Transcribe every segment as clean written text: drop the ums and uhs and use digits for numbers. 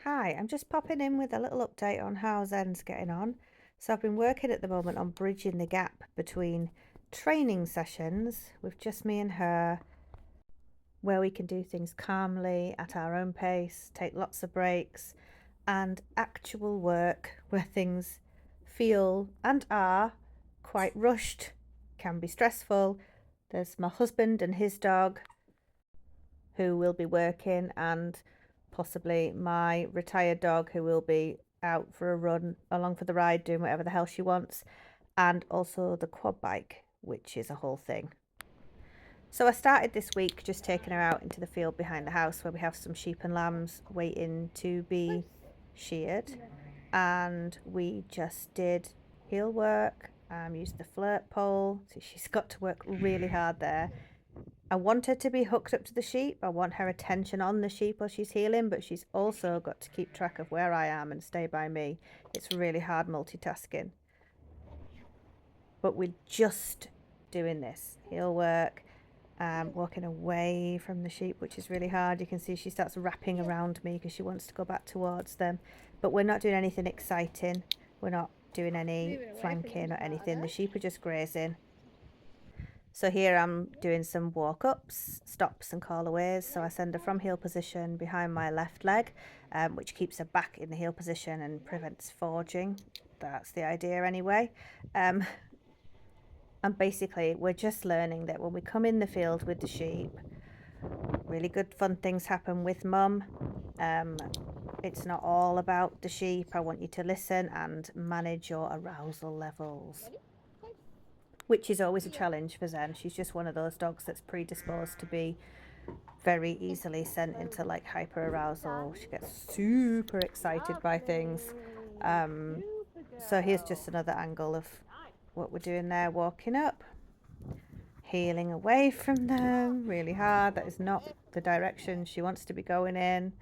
Hi, I'm just popping in with a little update on how Zen's getting on. So I've been working at the moment on bridging the gap between training sessions with just me and her, where we can do things calmly at our own pace, take lots of breaks, and actual work where things feel and are quite rushed, can be stressful. There's my husband and his dog who will be working, and possibly my retired dog who will be out for a run along for the ride doing whatever the hell she wants, and also the quad bike, which is a whole thing. So I started this week just taking her out into the field behind the house where we have some sheep and lambs waiting to be sheared, and we just did heel work, used the flirt pole, so she's got to work really hard there. I want her to be hooked up to the sheep. I want her attention on the sheep while she's healing, but she's also got to keep track of where I am and stay by me. It's really hard multitasking. But we're just doing this heel work, walking away from the sheep, which is really hard. You can see she starts wrapping around me because she wants to go back towards them. But we're not doing anything exciting. We're not doing any flanking or anything. The sheep are just grazing. So here I'm doing some walk ups, stops and callaways. So I send her from heel position behind my left leg, which keeps her back in the heel position and prevents forging. That's the idea anyway. Um, and basically we're just learning that when we come in the field with the sheep, really good fun things happen with mum. It's not all about the sheep. I want you to listen and manage your arousal levels, which is always a challenge for Zen. She's just one of those dogs that's predisposed to be very easily sent into like hyper arousal. She gets super excited by things. So here's just another angle of what we're doing there, walking up, heeling away from them really hard. That is not the direction she wants to be going in.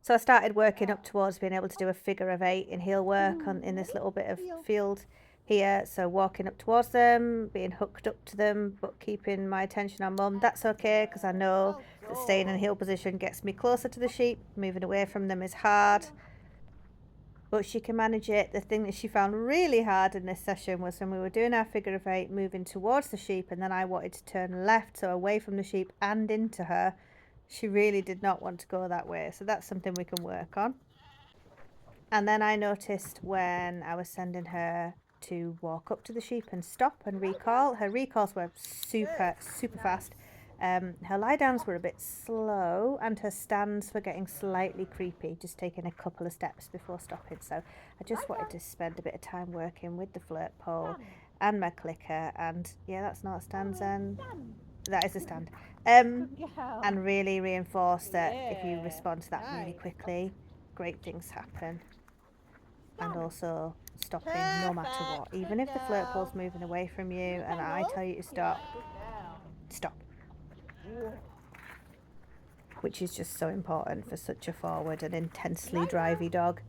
So I started working up towards being able to do a figure of 8 in heel work in this little bit of field here. So walking up towards them, being hooked up to them, but keeping my attention on mum. That's okay because I know that staying in heel position gets me closer to the sheep. Moving away from them is hard, but she can manage it. The thing that she found really hard in this session was when we were doing our figure of 8, moving towards the sheep, and then I wanted to turn left, so away from the sheep and into her. She really did not want to go that way, so that's something we can work on. And then I noticed when I was sending her to walk up to the sheep and stop and recall, her recalls were super fast. Her lie downs were a bit slow, and her stands were getting slightly creepy, just taking a couple of steps before stopping. So I just wanted to spend a bit of time working with the flirt pole and my clicker. And yeah, that's not a stand, Zen. That is a stand. And really reinforce that if you respond to that really quickly, great things happen. And also stopping no matter what. Even if the flirt pole's moving away from you and I tell you to stop, stop. Which is just so important for such a forward and intensely drivey dog.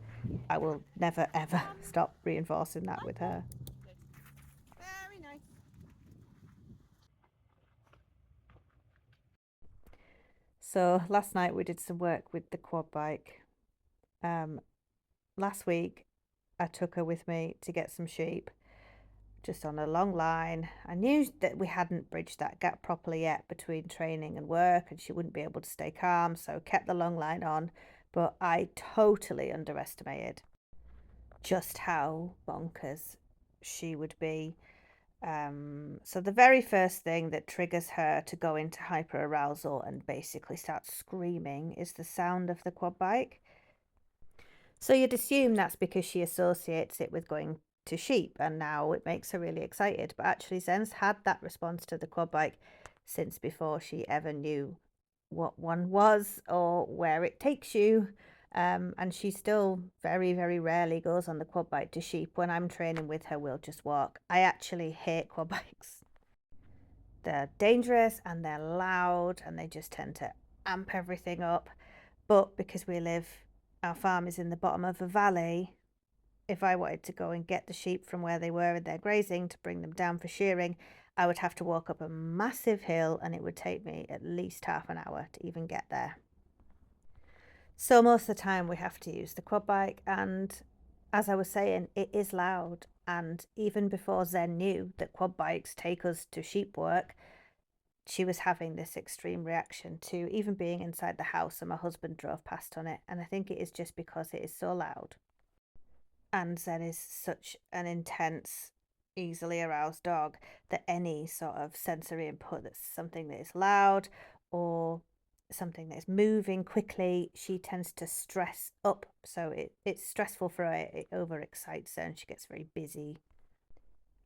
I will never ever stop reinforcing that with her. Very nice. So last night we did some work with the quad bike. Last week I took her with me to get some sheep just on a long line. I knew that we hadn't bridged that gap properly yet between training and work, and she wouldn't be able to stay calm, so kept the long line on. But I totally underestimated just how bonkers she would be. So the very first thing that triggers her to go into hyper arousal and basically start screaming is the sound of the quad bike. So you'd assume that's because she associates it with going to sheep, and now it makes her really excited. But actually, Zen's had that response to the quad bike since before she ever knew what one was or where it takes you. And she still very rarely goes on the quad bike to sheep. When I'm training with her, we'll just walk. I actually hate quad bikes. They're dangerous and they're loud and they just tend to amp everything up. But because our farm is in the bottom of a valley, if I wanted to go and get the sheep from where they were and they're grazing to bring them down for shearing, I would have to walk up a massive hill and it would take me at least half an hour to even get there. So most of the time we have to use the quad bike, and as I was saying, it is loud. And even before Zen knew that quad bikes take us to sheep work, she was having this extreme reaction to even being inside the house, and my husband drove past on it. And I think it is just because it is so loud. And Zen is such an intense, easily aroused dog that any sort of sensory input that's something that is loud or something that is moving quickly, she tends to stress up. So it's stressful for her, it overexcites her and she gets very busy.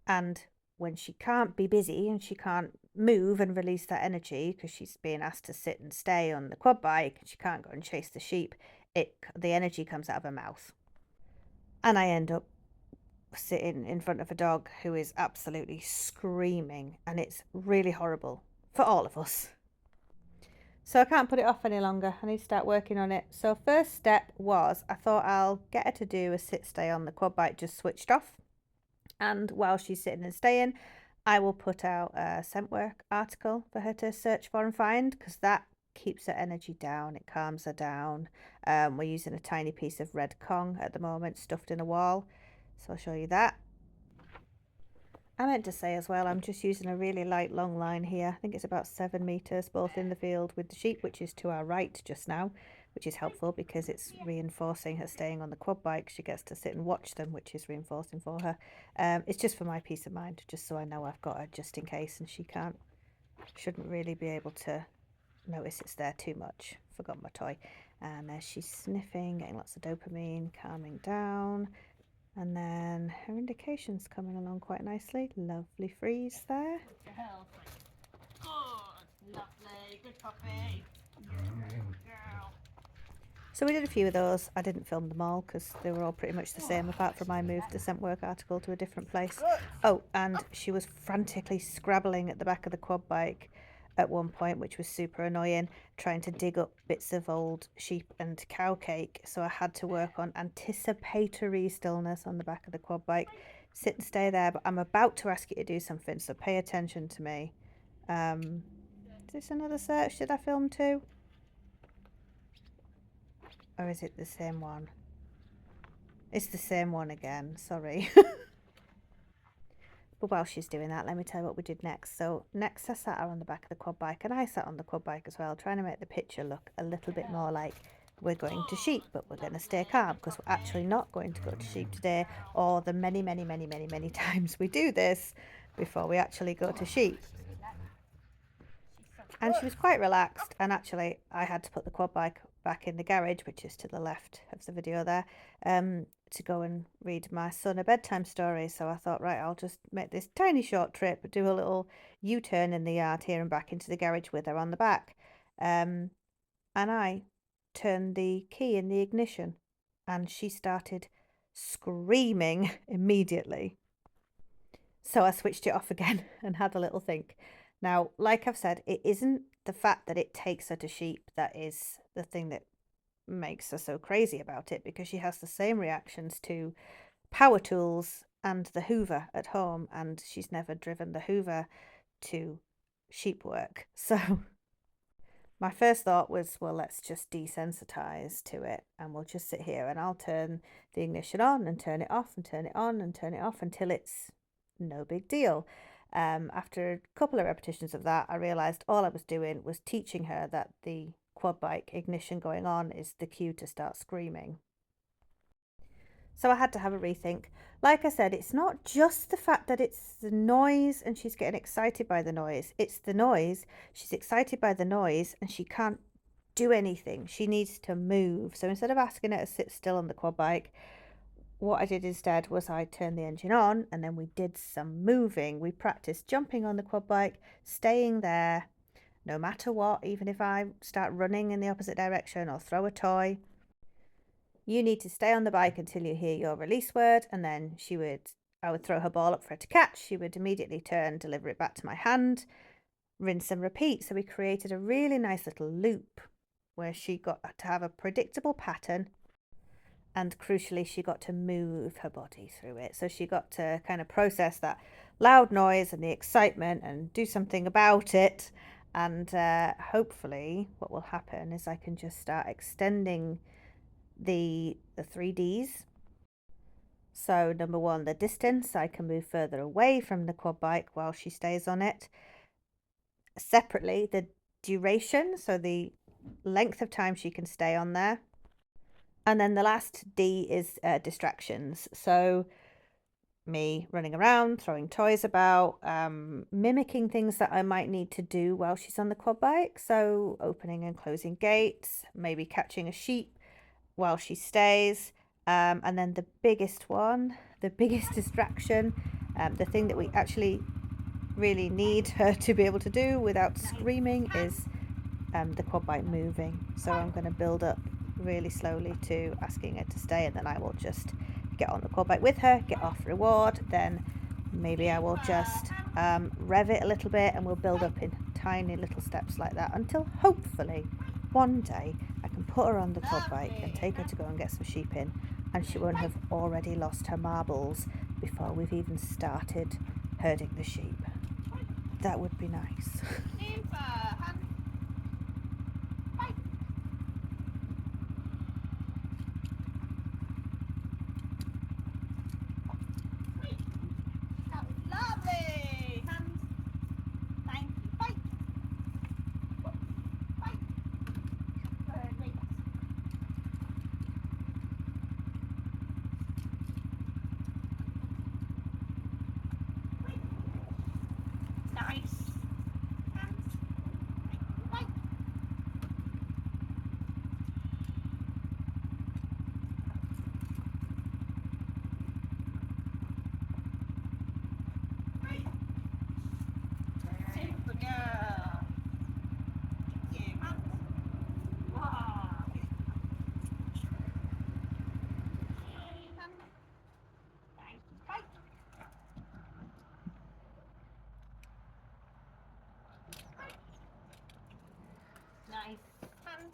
And when she can't be busy and she can't move and release that energy because she's being asked to sit and stay on the quad bike and she can't go and chase the sheep, the energy comes out of her mouth. And I end up sitting in front of a dog who is absolutely screaming, and it's really horrible for all of us. So I can't put it off any longer. I need to start working on it. So first step was I thought I'll get her to do a sit stay on the quad bike just switched off. And while she's sitting and staying, I will put out a scent work article for her to search for and find, because that keeps her energy down. It calms her down. We're using a tiny piece of red Kong at the moment stuffed in a wall. So I'll show you that. I meant to say as well, I'm just using a really light long line here. I think it's about 7 meters, both in the field with the sheep, which is to our right just now, which is helpful because it's reinforcing her staying on the quad bike. She gets to sit and watch them, which is reinforcing for her. It's just for my peace of mind, just so I know I've got her just in case, and she shouldn't really be able to notice it's there too much. Forgot my toy. And there she's sniffing, getting lots of dopamine, calming down. And then her indication's coming along quite nicely. Lovely freeze there. Good, lovely, good puppy. So we did a few of those. I didn't film them all because they were all pretty much the same, apart from I moved the scent work article to a different place. Oh, and she was frantically scrabbling at the back of the quad bike at one point, which was super annoying, trying to dig up bits of old sheep and cow cake. So I had to work on anticipatory stillness on the back of the quad bike. Sit and stay there, but I'm about to ask you to do something, so pay attention to me. Is this another search? Did I film too? Or is it the same one? It's the same one again, sorry. But while she's doing that, let me tell you what we did next. So next I sat her on the back of the quad bike, and I sat on the quad bike as well, trying to make the picture look a little bit more like we're going to sheep, but we're going to stay calm because we're actually not going to go to sheep today, or the many, many, many, many, many times we do this before we actually go to sheep. And she was quite relaxed, and actually I had to put the quad bike back in the garage, which is to the left of the video there, to go and read my son a bedtime story. So I thought, right, I'll just make this tiny short trip, do a little U-turn in the yard here and back into the garage with her on the back. And I turned the key in the ignition and she started screaming immediately. So I switched it off again and had a little think. Now, like I've said, it isn't the fact that it takes her to sheep that is the thing that makes her so crazy about it, because she has the same reactions to power tools and the Hoover at home, and she's never driven the Hoover to sheep work. So my first thought was, well, let's just desensitize to it and we'll just sit here and I'll turn the ignition on and turn it off and turn it on and turn it off until it's no big deal. After a couple of repetitions of that, I realized all I was doing was teaching her that the quad bike ignition going on is the cue to start screaming. So I had to have a rethink. Like I said, it's not just the fact that it's the noise and she's getting excited by the noise. It's the noise. She's excited by the noise and she can't do anything. She needs to move. So instead of asking her to sit still on the quad bike, what I did instead was I turned the engine on and then we did some moving. We practiced jumping on the quad bike, staying there, no matter what, even if I start running in the opposite direction or throw a toy. You need to stay on the bike until you hear your release word, and then I would throw her ball up for her to catch. She would immediately turn, deliver it back to my hand, rinse and repeat. So we created a really nice little loop where she got to have a predictable pattern. And crucially, she got to move her body through it. So she got to kind of process that, loud noise and the excitement and do something about it. And hopefully what will happen is I can just start extending the 3Ds. So number one, the distance, I can move further away from the quad bike while she stays on it. Separately, the duration, so the length of time she can stay on there. And then the last D is distractions. So me running around, throwing toys about, mimicking things that I might need to do while she's on the quad bike. So opening and closing gates, maybe catching a sheep while she stays. And then the biggest one, the biggest distraction, the thing that we actually really need her to be able to do without screaming is the quad bike moving. So I'm going to build up really slowly to asking her to stay, and then I will just get on the quad bike with her, get off reward, then maybe I will just rev it a little bit, and we'll build up in tiny little steps like that until hopefully one day I can put her on the quad bike and take her to go and get some sheep in, and she won't have already lost her marbles before we've even started herding the sheep. That would be nice. Lovely. Hands. Thank you. Bye. Bye. Very nice. Nice. Hands. Bye. Super girl. Thank you. Hands. Wow. Hands. Thank you. Bye. Nice. Hands.